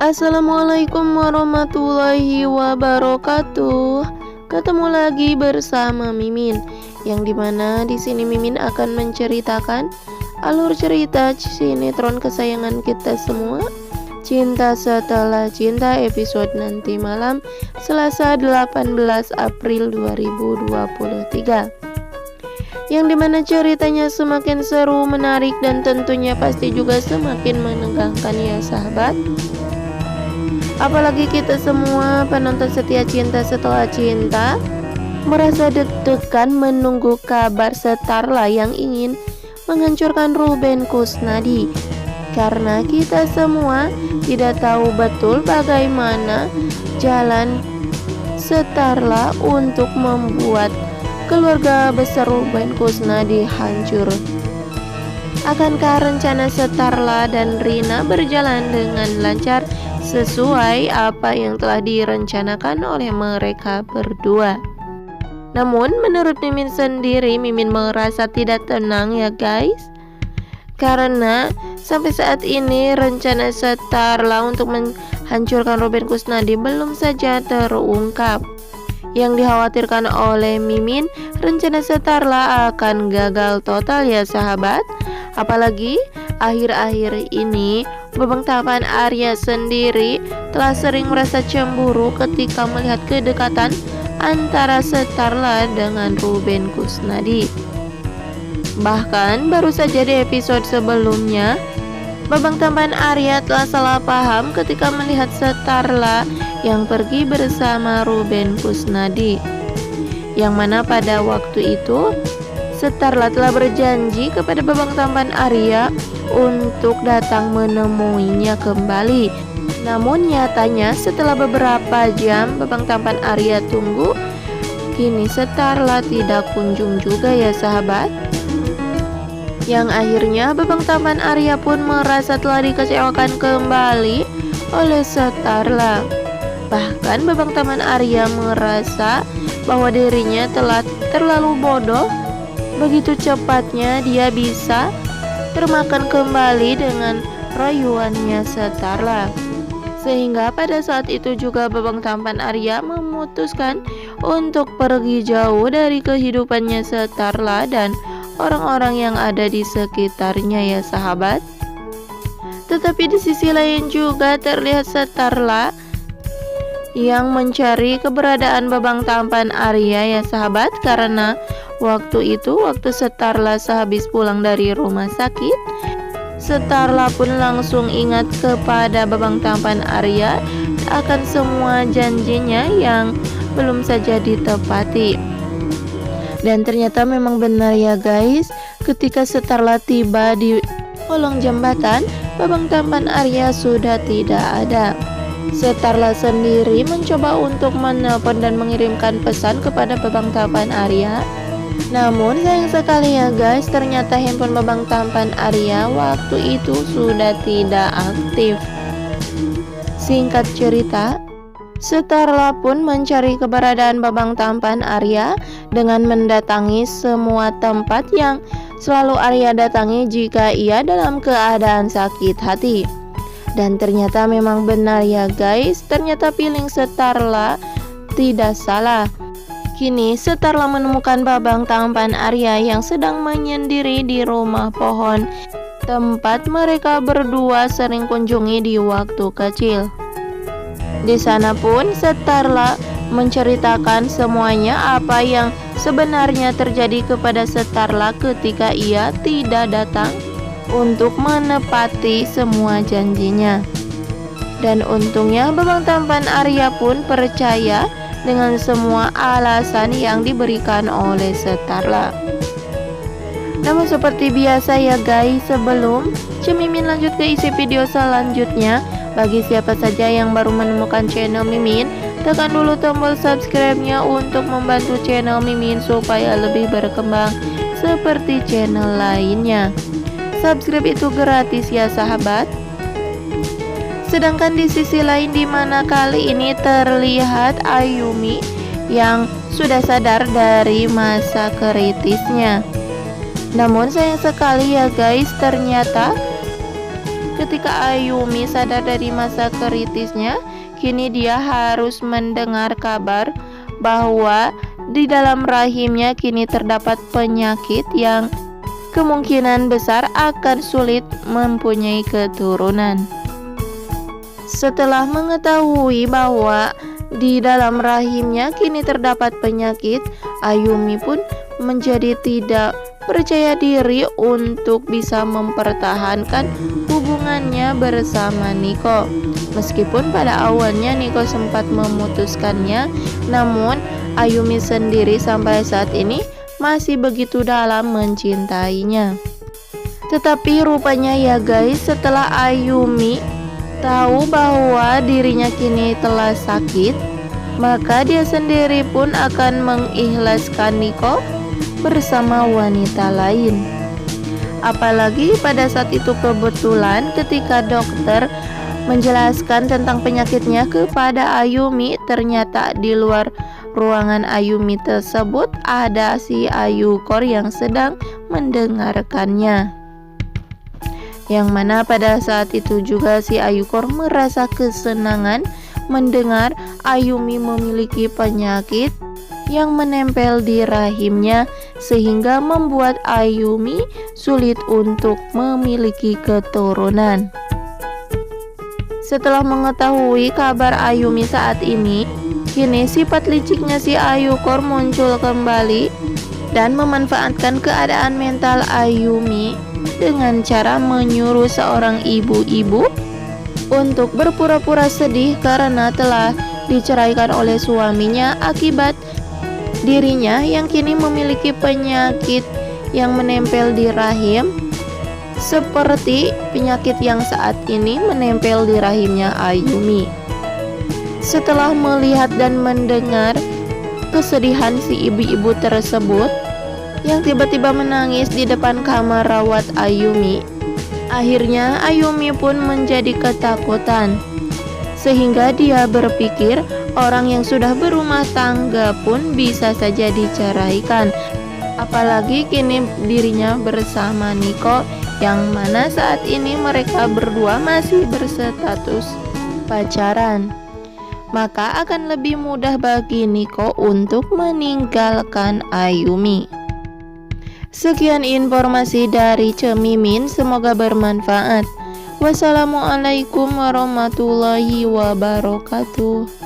Assalamualaikum warahmatullahi wabarakatuh. Ketemu lagi bersama Mimin, yang dimana di sini Mimin akan menceritakan alur cerita sinetron kesayangan kita semua, Cinta Setelah Cinta, episode nanti malam Selasa 18 April 2023. Yang dimana ceritanya semakin seru, menarik, dan tentunya pasti juga semakin menegangkan ya sahabat. Apalagi kita semua penonton setia Cinta Setelah Cinta merasa deg-degan menunggu kabar Starla yang ingin menghancurkan Ruben Kusnadi, karena kita semua tidak tahu betul bagaimana jalan Starla untuk membuat keluarga besar Ruben Kusnadi hancur. Akankah rencana Starla dan Rina berjalan dengan lancar sesuai apa yang telah direncanakan oleh mereka berdua? Namun menurut Mimin sendiri, Mimin merasa tidak tenang ya guys, karena sampai saat ini rencana Starla untuk menghancurkan Ruben Kusnadi belum saja terungkap. Yang dikhawatirkan oleh Mimin, rencana Starla akan gagal total ya sahabat. Apalagi akhir-akhir ini Babang Tampan Arya sendiri telah sering merasa cemburu ketika melihat kedekatan antara Starla dengan Ruben Kusnadi. Bahkan baru saja di episode sebelumnya, Babang Tampan Arya telah salah paham ketika melihat Starla yang pergi bersama Ruben Kusnadi, yang mana pada waktu itu Starla telah berjanji kepada Babang Tampan Arya untuk datang menemuinya kembali. Namun nyatanya setelah beberapa jam Babang Tampan Arya tunggu, kini Starla tidak kunjung juga ya sahabat. Yang akhirnya Babang Tampan Arya pun merasa telah dikecewakan kembali oleh Starla. Bahkan Babang Tampan Arya merasa bahwa dirinya telah terlalu bodoh. Begitu cepatnya dia bisa termakan kembali dengan rayuannya Starla. Sehingga pada saat itu juga Babang Tampan Arya memutuskan untuk pergi jauh dari kehidupannya Starla dan orang-orang yang ada di sekitarnya ya sahabat. Tetapi di sisi lain juga terlihat Starla yang mencari keberadaan Babang Tampan Arya ya sahabat, karena waktu Starla sehabis pulang dari rumah sakit, Starla pun langsung ingat kepada Babang Tampan Arya akan semua janjinya yang belum saja ditepati. Dan ternyata memang benar ya guys, ketika Starla tiba di kolong jembatan, Babang Tampan Arya sudah tidak ada. Starla sendiri mencoba untuk menelpon dan mengirimkan pesan kepada Babang Tampan Arya. Namun sayang sekali ya guys, ternyata handphone Babang Tampan Arya waktu itu sudah tidak aktif. Singkat cerita, Starla pun mencari keberadaan Babang Tampan Arya dengan mendatangi semua tempat yang selalu Arya datangi jika ia dalam keadaan sakit hati. Dan ternyata memang benar ya guys, ternyata feeling Starla tidak salah. Kini Starla menemukan Babang Tampan Arya yang sedang menyendiri di rumah pohon, tempat mereka berdua sering kunjungi di waktu kecil. Di sana pun Starla menceritakan semuanya apa yang sebenarnya terjadi kepada Starla ketika ia tidak datang untuk menepati semua janjinya. Dan untungnya Babang Tampan Arya pun percaya dengan semua alasan yang diberikan oleh Starla. Namun seperti biasa ya guys, sebelum Mimin lanjut ke isi video selanjutnya, bagi siapa saja yang baru menemukan channel Mimin, tekan dulu tombol subscribe-nya untuk membantu channel Mimin supaya lebih berkembang seperti channel lainnya. Subscribe itu gratis ya sahabat. Sedangkan di sisi lain, di mana kali ini terlihat Ayumi yang sudah sadar dari masa kritisnya. Namun sayang sekali ya guys, ternyata Ketika Ayumi sadar dari masa kritisnya, kini dia harus mendengar kabar bahwa di dalam rahimnya kini terdapat penyakit yang kemungkinan besar akan sulit mempunyai keturunan. Setelah mengetahui bahwa di dalam rahimnya kini terdapat penyakit, Ayumi pun menjadi tidak percaya diri untuk bisa mempertahankan hubungannya bersama Nico. Meskipun pada awalnya Nico sempat memutuskannya, namun Ayumi sendiri sampai saat ini masih begitu dalam mencintainya. Tetapi rupanya ya guys, setelah Ayumi tahu bahwa dirinya kini telah sakit, maka dia sendiri pun akan mengikhlaskan Nico bersama wanita lain. Apalagi pada saat itu kebetulan ketika dokter menjelaskan tentang penyakitnya kepada Ayumi, ternyata di luar ruangan Ayumi tersebut ada si Ayukor yang sedang mendengarkannya. Yang mana pada saat itu juga si Ayukor merasa kesenangan mendengar Ayumi memiliki penyakit yang menempel di rahimnya, sehingga membuat Ayumi sulit untuk memiliki keturunan. Setelah mengetahui kabar Ayumi saat ini, kini sifat liciknya si Ayukor muncul kembali dan memanfaatkan keadaan mental Ayumi dengan cara menyuruh seorang ibu-ibu untuk berpura-pura sedih karena telah diceraikan oleh suaminya akibat dirinya yang kini memiliki penyakit yang menempel di rahim, seperti penyakit yang saat ini menempel di rahimnya Ayumi. Setelah melihat dan mendengar kesedihan si ibu-ibu tersebut yang tiba-tiba menangis di depan kamar rawat Ayumi, akhirnya Ayumi pun menjadi ketakutan, sehingga dia berpikir orang yang sudah berumah tangga pun bisa saja diceraikan. Apalagi kini dirinya bersama Nico, yang mana saat ini mereka berdua masih berstatus pacaran. Maka akan lebih mudah bagi Nico untuk meninggalkan Ayumi. Sekian informasi dari Cemimin, semoga bermanfaat. Wassalamualaikum warahmatullahi wabarakatuh.